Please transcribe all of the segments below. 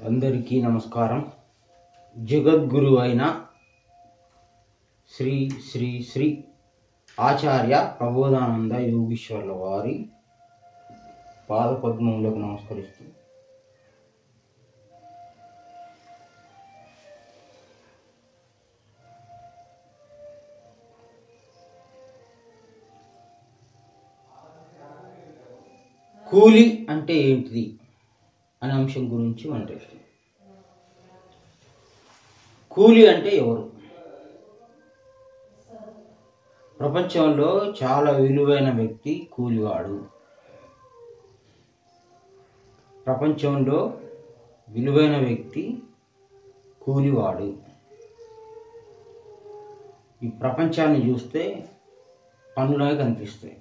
అందరికీ నమస్కారం. జగద్గురు అయిన శ్రీ శ్రీ శ్రీ ఆచార్య ప్రబోధానంద యోగీశ్వర్ల వారి పాదపద్మములకు నమస్కరిస్తూ కూలి అంటే ఏంటిది అనే అంశం గురించి మనం తెలుసు. కూలి అంటే ఎవరు? ప్రపంచంలో చాలా విలువైన వ్యక్తి కూలివాడు. ప్రపంచంలో విలువైన వ్యక్తి కూలివాడు. ఈ ప్రపంచాన్ని చూస్తే పనులే కనిపిస్తాయి.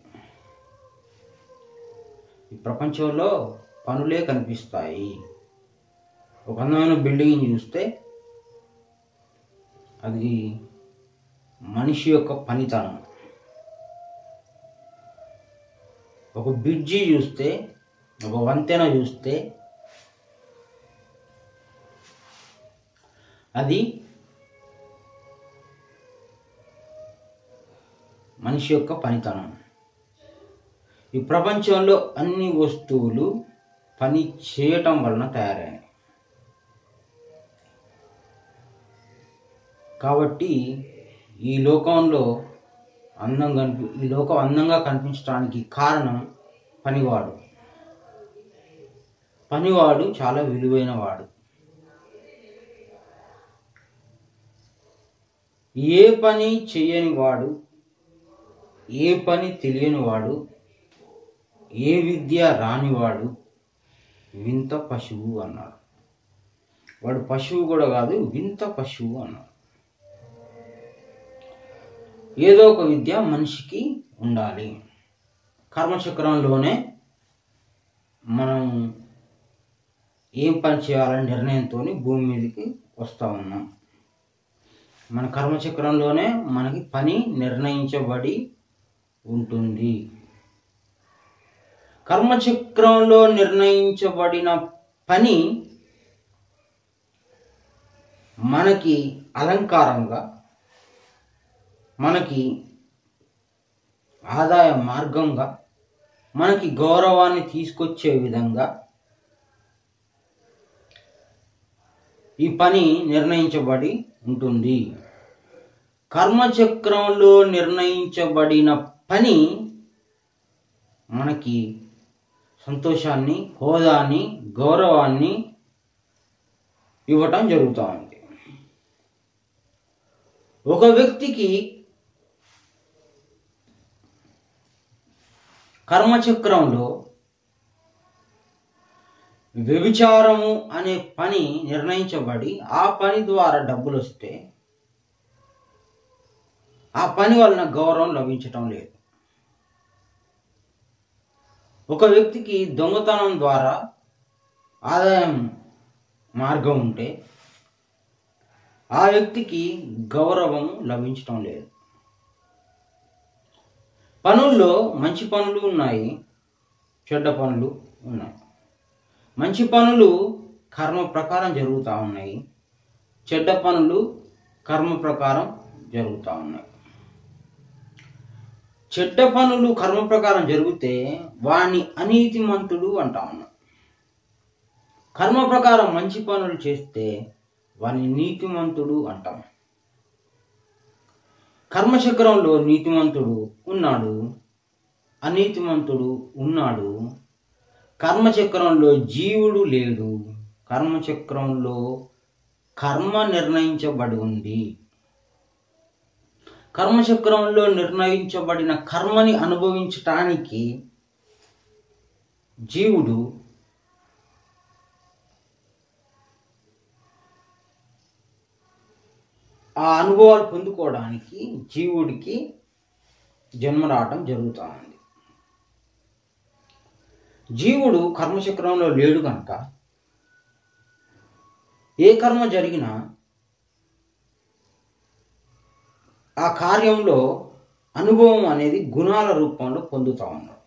ఈ ప్రపంచంలో పనులే కనిపిస్తాయి. ఒక అందమైన బిల్డింగ్ చూస్తే అది మనిషి యొక్క పనితనం. ఒక బ్రిడ్జి చూస్తే, ఒక వంతెన చూస్తే అది మనిషి యొక్క పనితనం. ఈ ప్రపంచంలో అన్ని వస్తువులు పని చేయటం వలన తయారైనాయి. కాబట్టి ఈ లోకం అందంగా కనిపించడానికి కారణం పనివాడు. పనివాడు చాలా విలువైన వాడు. ఏ పని చేయని వాడు, ఏ పని తెలియని వాడు, ఏ విద్య రానివాడు వింత పశువు అన్నాడు. వాడు పశువు కూడా కాదు, వింత పశువు అన్నాడు. ఏదో ఒక విద్య మనిషికి ఉండాలి. కర్మచక్రంలోనే మనం ఏం పని చేయాలని నిర్ణయంతో భూమి మీదకి వస్తూ ఉన్నాం. మన కర్మచక్రంలోనే మనకి పని నిర్ణయించబడి ఉంటుంది. కర్మచక్రంలో నిర్ణయించబడిన పని మనకి అలంకారంగా, మనకి ఆదాయ మార్గంగా, మనకి గౌరవాన్ని తీసుకొచ్చే విధంగా ఈ పని నిర్ణయించబడి ఉంటుంది. కర్మచక్రంలో నిర్ణయించబడిన పని మనకి సంతోషాన్ని, హోదాని, గౌరవాన్ని ఇవ్వటం జరుగుతూ ఉంది. ఒక వ్యక్తికి కర్మచక్రంలో వ్యభిచారము అనే పని నిర్ణయించబడి ఆ పని ద్వారా డబ్బులు వస్తే ఆ పని వలన గౌరవం లభించటం లేదు. ఒక వ్యక్తికి దొంగతనం ద్వారా ఆదాయం మార్గం ఉంటే ఆ వ్యక్తికి గౌరవం లభించటం లేదు. పనుల్లో మంచి పనులు ఉన్నాయి, చెడ్డ పనులు ఉన్నాయి. మంచి పనులు కర్మ ప్రకారం జరుగుతూ ఉన్నాయి, చెడ్డ పనులు కర్మ ప్రకారం జరుగుతూ ఉన్నాయి. చెడ్డ పనులు కర్మ ప్రకారం జరిగితే వాణ్ణి అనీతిమంతుడు అంటా ఉన్నాం. కర్మ ప్రకారం మంచి పనులు చేస్తే వాణ్ణి నీతిమంతుడు అంటాం. కర్మచక్రంలో నీతిమంతుడు ఉన్నాడు, అనీతిమంతుడు ఉన్నాడు. కర్మచక్రంలో జీవుడు లేడు. కర్మచక్రంలో కర్మ నిర్ణయించబడి ఉంది. కర్మచక్రంలో నిర్ణయించబడిన కర్మని అనుభవించటానికి జీవుడు ఆ అనుభవాలు పొందుకోవడానికి జీవుడికి జన్మ రావటం జరుగుతూ ఉంది. జీవుడు కర్మచక్రంలో లేడు కనుక ఏ కర్మ జరిగినా ఆ కార్యంలో అనుభవం అనేది గుణాల రూపంలో పొందుతా ఉన్నాడు.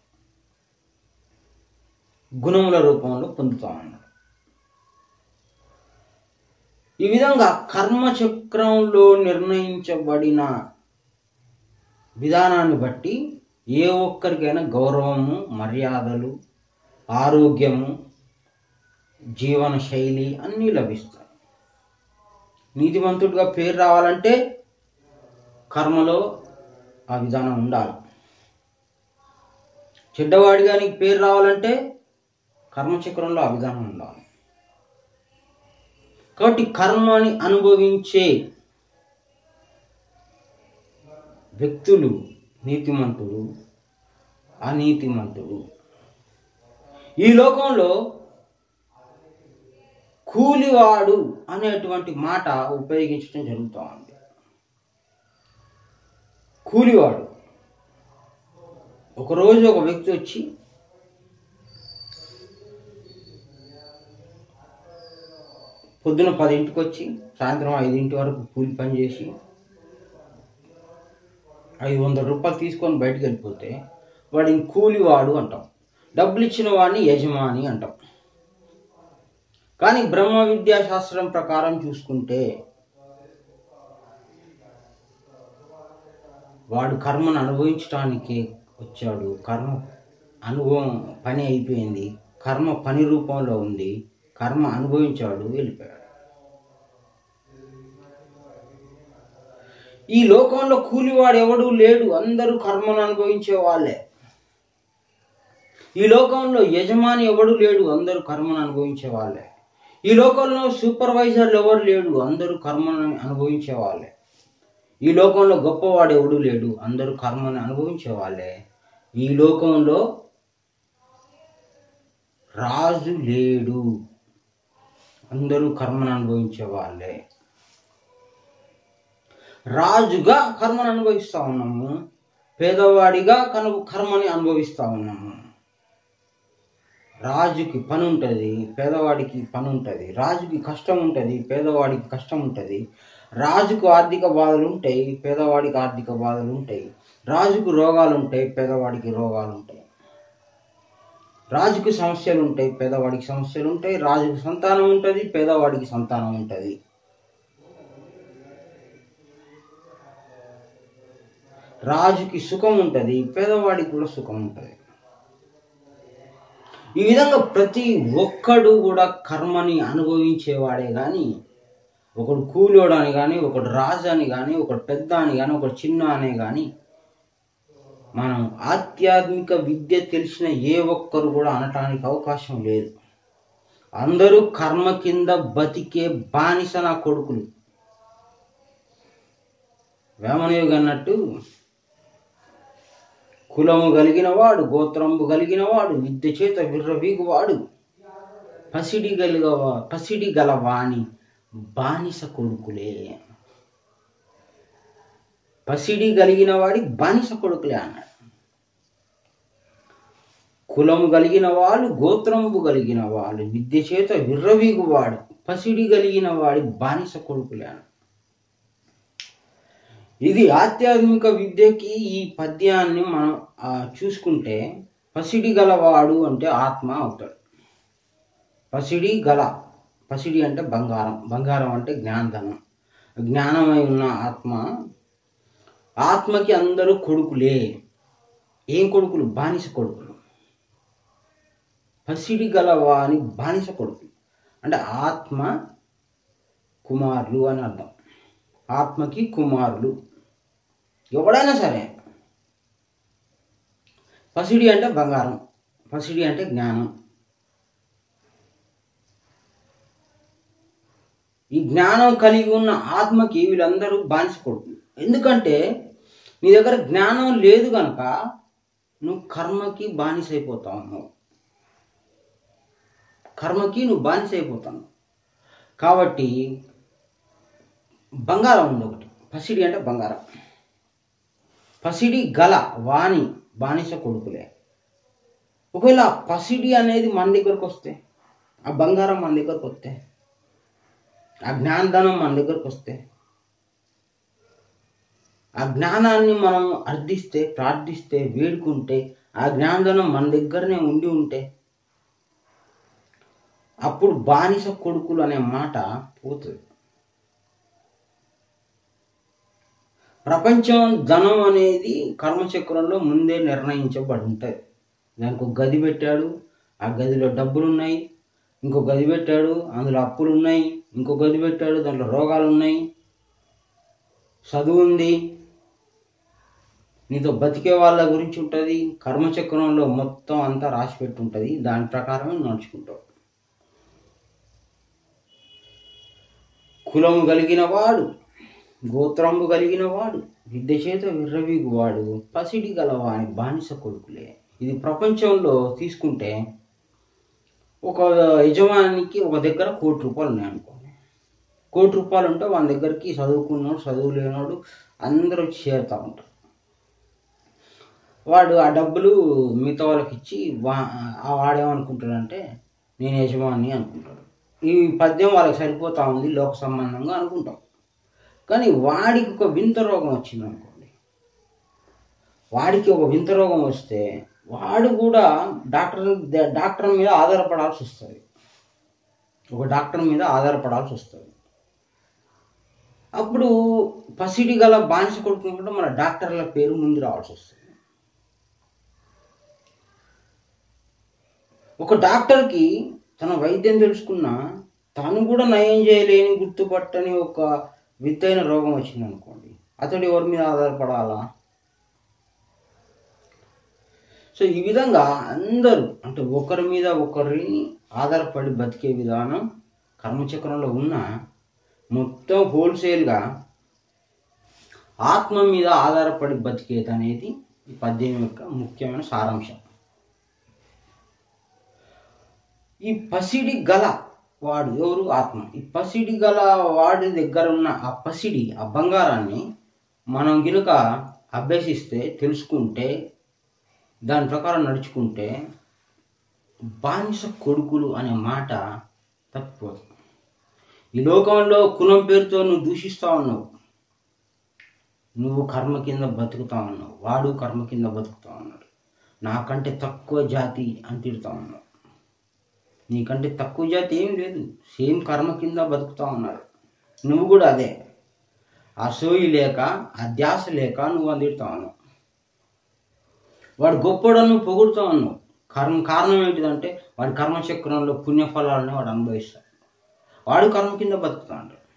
గుణముల రూపంలో పొందుతా ఉన్నాడు. ఈ విధంగా కర్మచక్రంలో నిర్ణయించబడిన విధానాన్ని బట్టి ఏ ఒక్కరికైనా గౌరవము, మర్యాదలు, ఆరోగ్యము, జీవన శైలి అన్నీ లభిస్తాయి. నీతిమంతుడిగా పేరు రావాలంటే కర్మలో ఆ విధానం ఉండాలి. చెడ్డవాడిగా నీకు పేరు రావాలంటే కర్మచక్రంలో ఆ విధానం ఉండాలి. కాబట్టి కర్మని అనుభవించే వ్యక్తులు నీతిమంతుడు, అనీతిమంతుడు. ఈ లోకంలో కూలివాడు అనేటువంటి మాట ఉపయోగించడం జరుగుతూ ఉంది. కూలివాడు. ఒకరోజు ఒక వ్యక్తి వచ్చి పొద్దున 10ంటికి వచ్చి సాయంత్రం 5 వరకు కూలి పని చేసి 500 రూపాయలు తీసుకొని బయటకు వెళ్ళిపోతే వాడిని కూలివాడు అంటాం. డబ్బులు ఇచ్చిన వాడిని యజమాని అంటాం. కానీ బ్రహ్మ విద్యాశాస్త్రం ప్రకారం చూసుకుంటే వాడు కర్మను అనుభవించడానికి వచ్చాడు. కర్మ అనుభవం పని అయిపోయింది, కర్మ పని రూపంలో ఉంది, కర్మ అనుభవించాడు, వెళ్ళిపోయాడు. ఈ లోకంలో కూలివాడు ఎవడూ లేడు, అందరూ కర్మను అనుభవించే వాళ్ళే. ఈ లోకంలో యజమాని ఎవడు లేడు, అందరూ కర్మను అనుభవించే వాళ్ళే. ఈ లోకంలో సూపర్వైజర్లు ఎవరు లేడు, అందరూ కర్మను అనుభవించే వాళ్ళే. ఈ లోకంలో గొప్పవాడు ఎవడు లేడు, అందరూ కర్మను అనుభవించే వాళ్ళే. ఈ లోకంలో రాజు లేడు, అందరూ కర్మను అనుభవించే వాళ్ళే. రాజుగా కర్మను అనుభవిస్తా ఉన్నాము, పేదవాడిగా కర్మని అనుభవిస్తా ఉన్నాము. రాజుకి పని ఉంటుంది, పేదవాడికి పని ఉంటుంది. రాజుకి కష్టం ఉంటుంది, పేదవాడికి కష్టం ఉంటుంది. రాజుకు ఆర్థిక బాధలు ఉంటాయి, పేదవాడికి ఆర్థిక బాధలు ఉంటాయి. రాజుకు రోగాలు ఉంటాయి, పేదవాడికి రోగాలు ఉంటాయి. రాజుకి సమస్యలు ఉంటాయి, పేదవాడికి సమస్యలు ఉంటాయి. రాజుకి సంతానం ఉంటుంది, పేదవాడికి సంతానం ఉంటుంది. రాజుకి సుఖం ఉంటుంది, పేదవాడికి కూడా సుఖం ఉంటుంది. ఈ విధంగా ప్రతి ఒక్కడు కూడా కర్మని అనుభవించేవాడే. కానీ ఒకడు కూలోడు అని కానీ, ఒకడు రాజు అని కానీ, ఒకడు పెద్ద అని కానీ, ఒకడు చిన్న అనే కానీ మనం ఆధ్యాత్మిక విద్య తెలిసిన ఏ ఒక్కరు కూడా అనటానికి అవకాశం లేదు. అందరూ కర్మ కింద బతికే బానిస నా కొడుకులు. వేమనయోగి అన్నట్టు కులము కలిగిన వాడు, గోత్రంబు కలిగిన వాడు, విద్య చేత విర్రవీగువాడు, పసిడి గలవాణి బానిస కొడుకులే. పసిడి కలిగిన వాడి బానిస కొడుకులే అన్నాడు. కులము కలిగిన వాళ్ళు, గోత్రంబు కలిగిన వాళ్ళు, విద్య చేత విర్రవీగువాడు, పసిడి కలిగిన వాడి బానిస కొడుకులే అన్నాడు. ఇది ఆధ్యాత్మిక విద్యకి ఈ పద్యాన్ని మనం చూసుకుంటే, పసిడి గలవాడు అంటే ఆత్మ అవుతాడు. పసిడి అంటే బంగారం, బంగారం అంటే జ్ఞానధనం. జ్ఞానమై ఉన్న ఆత్మకి అందరూ కొడుకులే. ఏం కొడుకులు? బానిస కొడుకులు. పసిడి గలవాని బానిస కొడుకులు అంటే ఆత్మ కుమారులు అని అర్థం. ఆత్మకి కుమారులు ఎవడైనా సరే. పసిడి అంటే బంగారం, పసిడి అంటే జ్ఞానం. ఈ జ్ఞానం కలిగి ఉన్న ఆత్మకి వీళ్ళందరూ బానిస కొడుకులు. ఎందుకంటే నీ దగ్గర జ్ఞానం లేదు కనుక నువ్వు కర్మకి బానిస అయిపోతావు. కర్మకి నువ్వు బానిస అయిపోతావు. కాబట్టి బంగారం ఉంది ఒకటి, పసిడి అంటే బంగారం. పసిడి గల వాణి బానిస కొడుకులే. ఒకవేళ పసిడి అనేది మన దగ్గరకు వస్తే, ఆ బంగారం మన దగ్గరకు వస్తే, ఆ జ్ఞానధనం మన దగ్గరకు వస్తే, ఆ జ్ఞానాన్ని మనం అర్థిస్తే, ప్రార్థిస్తే, వేడుకుంటే, ఆ జ్ఞానధనం మన దగ్గరనే ఉండి ఉంటే, అప్పుడు బానిస కొడుకులు అనే మాట పోతుంది. ప్రపంచం ధనం అనేది కర్మచక్రంలో ముందే నిర్ణయించబడి ఉంటుంది. దానికి ఒక గది పెట్టాడు, ఆ గదిలో డబ్బులు ఉన్నాయి. ఇంకో గది పెట్టాడు, అందులో అప్పులు ఉన్నాయి. ఇంకో గది పెట్టాడు, దాంట్లో రోగాలు ఉన్నాయి. చదువు ఉంది, నీతో బతికే వాళ్ళ గురించి ఉంటుంది. కర్మచక్రంలో మొత్తం అంతా రాసి పెట్టి ఉంటుంది. దాని ప్రకారమే నడుచుకుంటావు. కులము కలిగిన వాడు, గోత్రము కలిగిన వాడు, విద్య చేత విర్రవీగు వాడు, పసిడి గలవాని బానిస కొడుకులే. ఇది ప్రపంచంలో తీసుకుంటే ఒక యజమానికి ఒక దగ్గర ₹1,00,00,000 ఉన్నాయి అనుకోండి. ₹1,00,00,000 ఉంటే వాని దగ్గరికి చదువుకున్నాడు, చదువు లేనాడు అందరూ చేరుతూ ఉంటారు. వాడు ఆ డబ్బులు మిగతా వాళ్ళకి ఇచ్చి వాడేమనుకుంటాడంటే నేను యజమాని అనుకుంటాడు. ఈ పద్యం వాళ్ళకి సరిపోతా ఉంది లోక సంబంధంగా అనుకుంటాం. కానీ వాడికి ఒక వింత రోగం వచ్చింది అనుకోండి. వాడికి ఒక వింత రోగం వస్తే వాడు కూడా డాక్టర్ మీద ఆధారపడాల్సి వస్తుంది. ఒక డాక్టర్ మీద ఆధారపడాల్సి వస్తుంది. అప్పుడు పసిడి గల బానిస కొడుకుంటే మన డాక్టర్ల పేరు ముందు రావాల్సి వస్తుంది. ఒక డాక్టర్కి తన వైద్యం తెలుసుకున్నా తను కూడా నయం చేయలేని, గుర్తుపట్టని ఒక వింతైన రోగం వచ్చింది అనుకోండి, అతడు ఎవరి మీద ఆధారపడాలా? సో ఈ విధంగా అందరూ అంటే ఒకరి మీద ఒకరిని ఆధారపడి బతికే విధానం కర్మచక్రంలో ఉన్న మొత్తం హోల్సేల్గా ఆత్మ మీద ఆధారపడి బతికేది అనేది ఈ పద్యం యొక్క ముఖ్యమైన సారాంశం. ఈ పసిడి గల వాడు ఎవరు? ఆత్మ. ఈ పసిడి గల వాడి దగ్గర ఉన్న ఆ పసిడి, ఆ బంగారాన్ని మనం గినుక అభ్యసిస్తే, తెలుసుకుంటే, దాని ప్రకారం నడుచుకుంటే బానిస కొడుకులు అనే మాట తప్పిపోతుంది. ఈ లోకంలో కులం పేరుతో నువ్వు దూషిస్తా ఉన్నావు, నువ్వు కర్మ కింద బతుకుతా ఉన్నావు, వాడు కర్మ కింద బతుకుతా ఉన్నాడు, నాకంటే తక్కువ జాతి అని తిడుతా ఉన్నావు. నీకంటే తక్కువ జాతి ఏం లేదు, సేమ్ కర్మ కింద బతుకుతా ఉన్నారు. నువ్వు కూడా అదే అసూయి లేక, అధ్యాస లేక నువ్వు అందిడుతా ఉన్నావు. వాడు గొప్పడను పొగుడుతూ ఉన్నావు. కారణం ఏంటిదంటే వాడి కర్మచక్రంలో పుణ్యఫలాలని వాడు అనుభవిస్తాడు. వాడు కర్మ కింద బతుకుతా ఉంటాడు,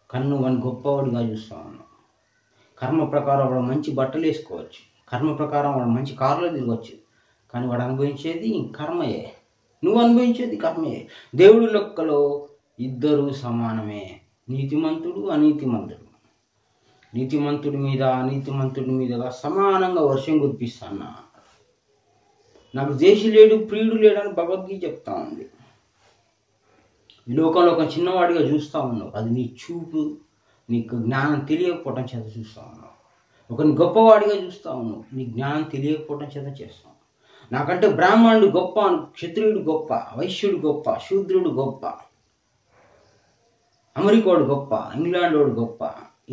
కానీ నువ్వు వాడిని గొప్పవాడిగా చూస్తూ ఉన్నావు. కర్మ ప్రకారం వాడు మంచి బట్టలు వేసుకోవచ్చు, కర్మ ప్రకారం వాడు మంచి కారులో తిరగవచ్చు, కానీ వాడు అనుభవించేది కర్మయే, నువ్వు అనుభవించేది కర్మయే. దేవుడి లెక్కలో ఇద్దరు సమానమే, నీతిమంతుడు అనీతిమంతుడు. నీతిమంతుడి మీద అనీతిమంతుడి మీదగా సమానంగా వర్షం కురిపిస్తాను. నాకు దేశి లేడు, ప్రియుడు లేడని భగవద్గీత చెప్తా ఉంది. ఈ లోకంలో ఒక చిన్నవాడిగా చూస్తూ ఉన్నావు, అది నీ చూపు, నీకు జ్ఞానం తెలియకపోవటం చేత చూస్తూ ఉన్నావు. ఒకరిని గొప్పవాడిగా చూస్తూ ఉన్నావు, నీ జ్ఞానం తెలియకపోవటం చేత చేస్తావు. నాకంటే బ్రాహ్మణుడు గొప్ప, క్షత్రియుడు గొప్ప, వైశ్యుడు గొప్ప, శూద్రుడు గొప్ప, అమెరికాడు గొప్ప, ఇంగ్లాండ్ వాడు గొప్ప,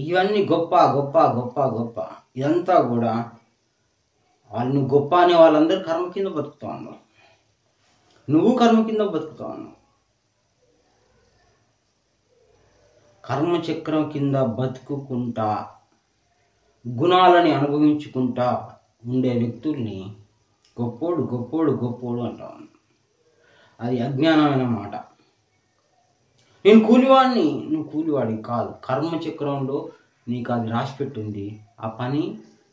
ఇవన్నీ గొప్ప గొప్ప గొప్ప గొప్ప. ఇదంతా కూడా వాళ్ళు గొప్ప అనే వాళ్ళందరూ కర్మ కింద బతుకుతా ఉన్నావు, నువ్వు కర్మ కింద బతుకుతా ఉన్నావు. కర్మచక్రం కింద బతుకుకుంటా గుణాలని అనుభవించుకుంటా ఉండే వ్యక్తుల్ని గొప్పోడు గొప్పోడు గొప్పోడు అంటాం. అది అజ్ఞానమైన మాట. నేను కూలివాడిని, నువ్వు కూలివాడి కాదు. కర్మచక్రంలో నీకు అది రాసి పెట్టుంది, ఆ పని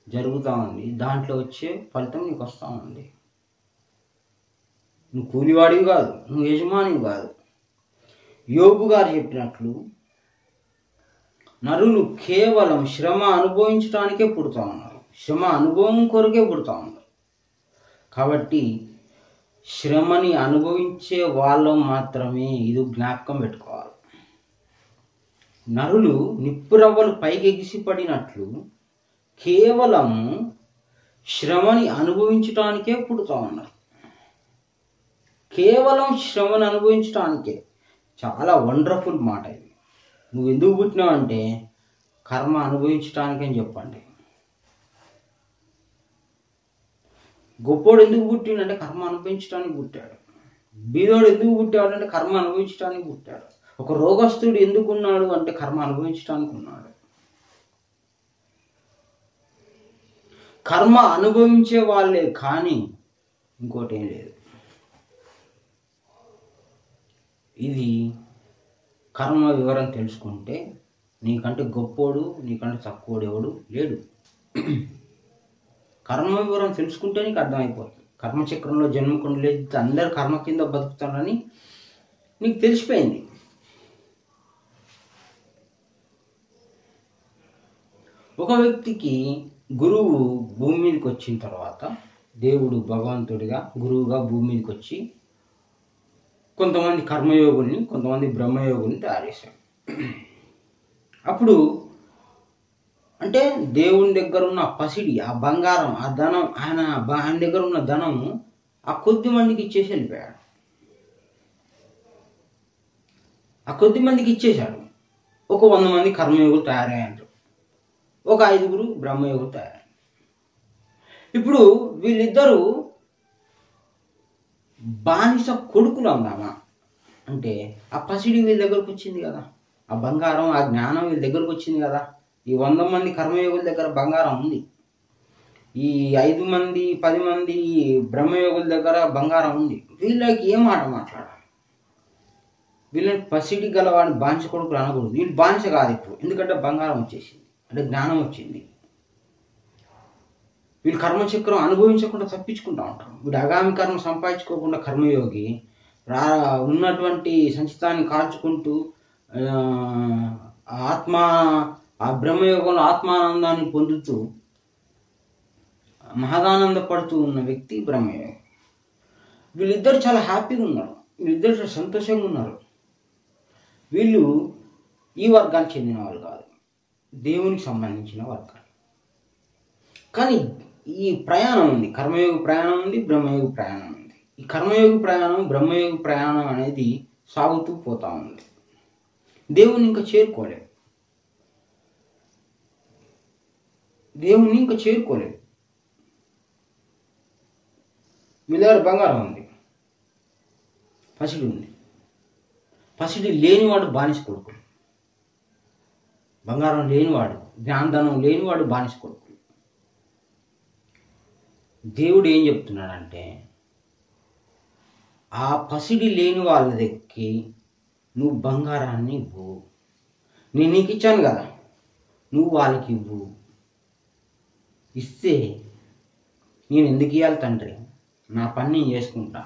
జరుగుతూ ఉంది, దాంట్లో వచ్చే ఫలితం నీకు వస్తూ ఉంది. నువ్వు కూలివాడివి కాదు, నువ్వు యజమానివి కాదు. యోబు గారు చెప్పినట్లు నరులు కేవలం శ్రమ అనుభవించడానికే పుడుతూ ఉన్నారు, శ్రమ అనుభవం కొరకే పుడుతూ ఉన్నారు. కాబట్టి శ్రమని అనుభవించే వాళ్ళం మాత్రమే ఇది జ్ఞాపకం పెట్టుకోవాలి. నరులు నిప్పురవ్వలు పైకి ఎగిసిపడినట్లు కేవలం శ్రమని అనుభవించటానికే పుడుతూ ఉన్నారు, కేవలం శ్రమను అనుభవించటానికే. చాలా వండర్ఫుల్ మాట ఇది. నువ్వు ఎందుకు పుట్టినావు అంటే కర్మ అనుభవించటానికి అని చెప్పండి. గొప్పోడు ఎందుకు పుట్టిండంటే కర్మ అనుభవించడానికి పుట్టాడు. బీదోడు ఎందుకు పుట్టాడు అంటే కర్మ అనుభవించడానికి పుట్టాడు. ఒక రోగస్తుడు ఎందుకు ఉన్నాడు అంటే కర్మ అనుభవించడానికి ఉన్నాడు. కర్మ అనుభవించే వాళ్ళే కానీ ఇంకోటి ఏం లేదు. ఇది కర్మ వివరం తెలుసుకుంటే నీకంటే గొప్పోడు నీకంటే తక్కువడు ఎవడు లేడు. కర్మ వివరం తెలుసుకుంటే నీకు అర్థమైపోతుంది. కర్మచక్రంలో జన్మకుండా లేదు, అందరు కర్మ కింద బతుకుతారని నీకు తెలిసిపోయింది. ఒక వ్యక్తికి గురువు భూమి మీదకి వచ్చిన తర్వాత, దేవుడు భగవంతుడిగా గురువుగా భూమి మీదకి వచ్చి కొంతమంది కర్మయోగుల్ని కొంతమంది బ్రహ్మయోగుల్ని తయారు చేశాడు. అప్పుడు అంటే దేవుని దగ్గర ఉన్న పసిడి, ఆ బంగారం, ఆ ధనం, ఆయన దగ్గర ఉన్న ధనము ఆ కొద్ది మందికి ఇచ్చేసి వెళ్ళిపోయాడు. ఆ కొద్ది మందికి ఇచ్చేశాడు. ఒక 100 మంది కర్మయోగులు తయారయ్యారు, ఒక 5గురు బ్రహ్మయోగులు తయారయ్యారు. ఇప్పుడు వీళ్ళిద్దరూ బానిస కొడుకులు అందామా అంటే, ఆ పసిడి వీళ్ళ దగ్గరకు వచ్చింది కదా, ఆ బంగారం, ఆ జ్ఞానం వీళ్ళ దగ్గరకు వచ్చింది కదా. ఈ 100 మంది కర్మయోగుల దగ్గర బంగారం ఉంది, ఈ 5 మంది 10 మంది బ్రహ్మయోగుల దగ్గర బంగారం ఉంది. వీళ్ళకి ఏం మాట మాట్లాడాలి? వీళ్ళని పసిడి గలవాడిని బానిస కొడుకులు అనకూడదు. వీళ్ళు బానిస కాదు ఇప్పుడు, ఎందుకంటే బంగారం వచ్చేసింది, అంటే జ్ఞానం వచ్చింది. వీళ్ళు కర్మచక్రం అనుభవించకుండా తప్పించుకుంటా ఉంటారు. వీడు అగామి కర్మ సంపాదించుకోకుండా కర్మయోగి ఉన్నటువంటి సంచితాన్ని కాల్చుకుంటూ ఆ బ్రహ్మయోగంలో ఆత్మానందాన్ని పొందుతూ మహదానందపడుతూ ఉన్న వ్యక్తి బ్రహ్మయోగి. వీళ్ళిద్దరు చాలా హ్యాపీగా ఉన్నారు, వీళ్ళిద్దరు చాలా సంతోషంగా ఉన్నారు. వీళ్ళు ఈ వర్గానికి చెందిన వాళ్ళు కాదు, దేవునికి సంబంధించిన వర్గాలు. కానీ ఈ ప్రయాణం ఉంది, కర్మయోగ ప్రయాణం ఉంది, బ్రహ్మయోగ ప్రయాణం ఉంది. ఈ కర్మయోగ ప్రయాణం బ్రహ్మయోగ ప్రయాణం అనేది సాగుతూ పోతా ఉంది. దేవుణ్ణి ఇంకా చేరుకోలేదు, దేవుణ్ణి ఇంకా చేరుకోలేదు. వీళ్ళ దగ్గర బంగారం ఉంది, పసిడి ఉంది. పసిడి లేనివాడు బానిస కొడుకులు, బంగారం లేనివాడు, జ్ఞానధనం లేనివాడు బానిస కొడుకులు. దేవుడు ఏం చెప్తున్నాడంటే, ఆ పసిడి లేని వాళ్ళ దగ్గరికి నువ్వు బంగారాన్ని ఇవ్వు, నేను నీకు ఇచ్చాను కదా, నువ్వు వాళ్ళకి ఇవ్వు. ఇస్తే నేను ఎందుకు ఇవ్వాలి తండ్రి, నా పని నేను చేసుకుంటా,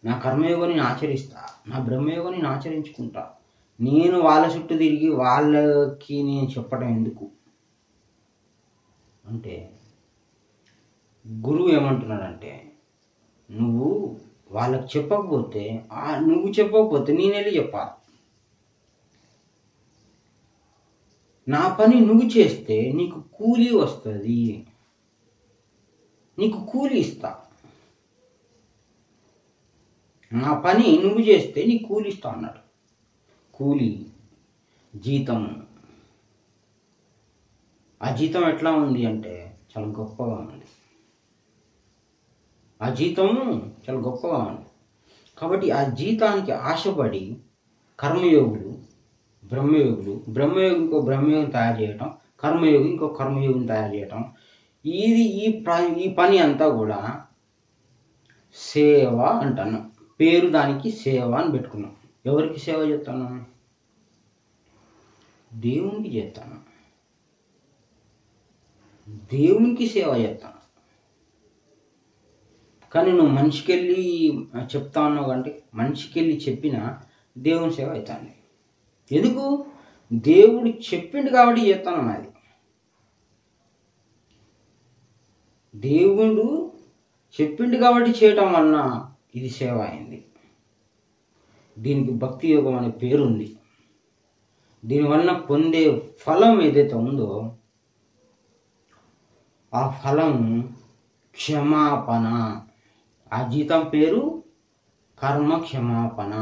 నా కర్మయోగం నేను ఆచరిస్తా, నా బ్రహ్మయోగం నేను ఆచరించుకుంటా. నేను వాళ్ళ చుట్టూ తిరిగి వాళ్ళకి నేను చెప్పడం ఎందుకు అంటే, గురువు ఏమంటున్నాడంటే, నువ్వు వాళ్ళకి చెప్పకపోతే నేను వెళ్ళి చెప్పాలి. నా పని నువ్వు చేస్తే నీకు కూలీ వస్తుంది, నీకు కూలీ ఇస్తా. నా పని నువ్వు చేస్తే నీకు కూలీ ఇస్తా అన్నాడు. కూలీ, జీతం. ఆ జీతం ఎట్లా ఉంది అంటే చాలా గొప్పగా ఉంది, ఆ జీతము చాలా గొప్పగా ఉంది. కాబట్టి ఆ జీతానికి ఆశపడి కర్మయోగులు బ్రహ్మయోగులు, బ్రహ్మయోగి ఇంకో బ్రహ్మయోగిని తయారు చేయటం, కర్మయోగి ఇంకో కర్మయోగిని తయారు చేయటం, ఈ పని అంతా కూడా సేవ అంటాను. పేరు దానికి సేవ అని పెట్టుకున్నాం. ఎవరికి సేవ చేస్తాను? దేవునికి చేస్తాను, దేవునికి సేవ చేస్తాను. కానీ నువ్వు మనిషికి వెళ్ళి చెప్తా ఉన్నావు కంటే, మనిషికి వెళ్ళి చెప్పినా దేవుని సేవ అవుతాను. ఎందుకు? దేవుడు చెప్పిండు కాబట్టి చేస్తాను. అది దేవుడు చెప్పిండు కాబట్టి చేయటం వలన ఇది సేవ అయింది. దీనికి భక్తి యోగం అనే పేరుంది. దీనివలన పొందే ఫలం ఏదైతే ఉందో ఆ ఫలం క్షమాపణ. ఆ జీతం పేరు కర్మ క్షమాపణ.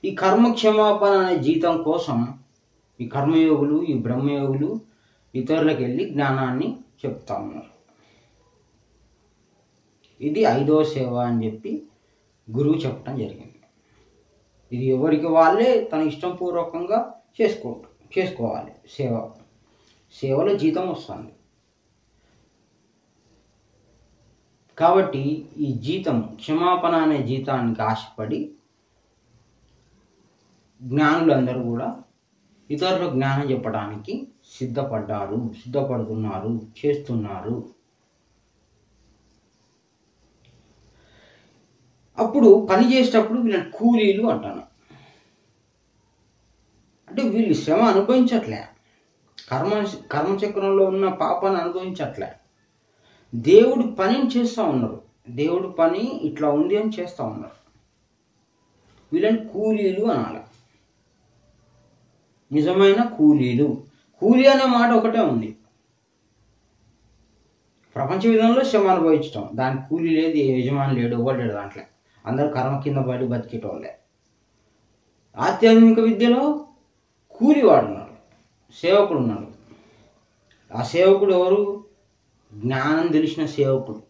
ఈ కర్మ క్షమాపణ అనే జీతం కోసం ఈ కర్మయోగులు, ఈ బ్రహ్మయోగులు ఇతరులకు వెళ్ళి జ్ఞానాన్ని చెప్తా ఉన్నారు. ఇది 5వ సేవ అని చెప్పి గురువు చెప్పడం జరిగింది. ఇది ఎవరికి వాళ్ళే తన ఇష్టం పూర్వకంగా చేసుకోవాలి. సేవలో జీతం వస్తుంది. కాబట్టి ఈ జీతం, క్షమాపణ అనే జీతానికి ఆశపడి జ్ఞానులందరూ కూడా ఇతరులకు జ్ఞానం చెప్పడానికి సిద్ధపడుతున్నారు, చేస్తున్నారు. అప్పుడు పని చేసేటప్పుడు వీళ్ళని కూలీలు అంటాను. అంటే వీళ్ళు శ్రమ అనుభవించట్లే, కర్మచక్రంలో ఉన్న పాపాన్ని అనుభవించట్లే, దేవుడి పనిని చేస్తూ ఉన్నారు. దేవుడి పని ఇట్లా ఉంది అని చేస్తూ ఉన్నారు. వీళ్ళని కూలీలు అనాలి. నిజమైన కూలీలు. కూలీ అనే మాట ఒకటే ఉంది. ప్రపంచ విధానంలో శ్రమ అనుభవించడం, దానికి కూలీ లేదు, యజమాని లేడు, ఎవరు లేడు దాంట్లో. అందరూ కర్మ కింద పడి బతికేటోళ్ళే. ఆధ్యాత్మిక విద్యలో కూలివాడు ఉన్నాడు, సేవకుడు ఉన్నాడు. ఆ సేవకుడు ఎవరు? జ్ఞానం తెలిసిన సేవకుడు,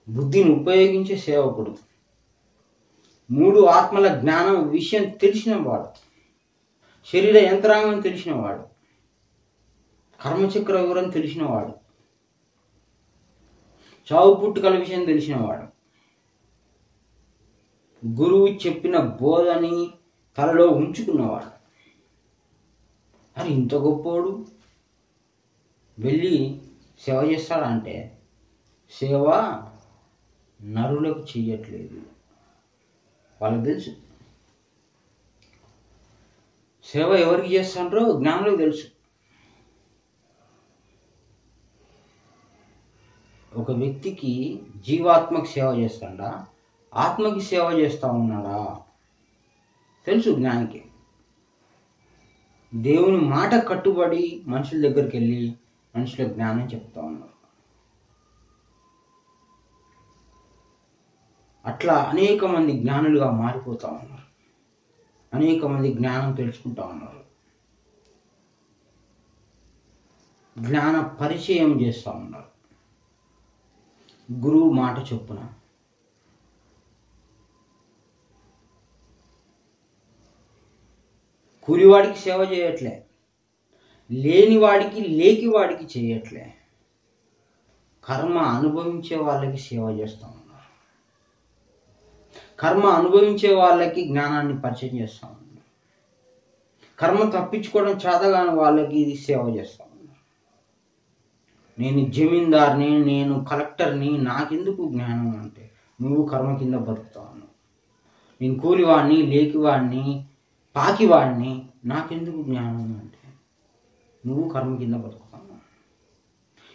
బుద్ధిని ఉపయోగించే సేవకుడు, 3 ఆత్మల జ్ఞానం విషయం తెలిసిన వాడు, శరీర యంత్రాంగం తెలిసిన వాడు, కర్మచక్ర వివరం తెలిసిన వాడు, చావు పుట్టుకల విషయం తెలిసిన వాడు, గురువు చెప్పిన బోధని తలలో ఉంచుకున్నవాడు. మరి ఇంత గొప్పోడు వెళ్ళి సేవ చేస్తాడంటే, సేవ నరులకు చెయ్యట్లేదు. వాళ్ళకి తెలుసు సేవ ఎవరికి చేస్తారో, జ్ఞానులకు తెలుసు. ఒక వ్యక్తికి జీవాత్మకి సేవ చేస్తాడా, ఆత్మకి సేవ చేస్తా ఉన్నాడా తెలుసు జ్ఞానికి. దేవుని మాట కట్టుబడి మనుషుల దగ్గరికి వెళ్ళి మనుషులకు జ్ఞానం చెప్తా ఉన్నారు. అట్లా అనేక మంది జ్ఞానులుగా మారిపోతా ఉన్నారు, అనేక మంది జ్ఞానం తెలుసుకుంటా ఉన్నారు, జ్ఞాన పరిచయం చేస్తూ ఉన్నారు గురువు మాట చొప్పున. కూలివాడికి సేవ చేయట్లే, లేనివాడికి లేకివాడికి చేయట్లే, కర్మ అనుభవించే వాళ్ళకి సేవ చేస్తూ ఉన్నారు, కర్మ అనుభవించే వాళ్ళకి జ్ఞానాన్ని పరిచయం చేస్తూ ఉన్నారు, కర్మ తప్పించుకోవడం చేతగాని వాళ్ళకి ఇది సేవ చేస్తూ ఉన్నారు. నేను జమీందార్ని, నేను కలెక్టర్ని, నాకెందుకు జ్ఞానం అంటే నువ్వు కర్మ కింద బతుకుతా ఉన్నావు. నేను కూలివాడిని, లేకివాడిని, పాకివాడిని, నాకెందుకు జ్ఞానం అంటే నువ్వు కర్మ కింద బతుకుతావు.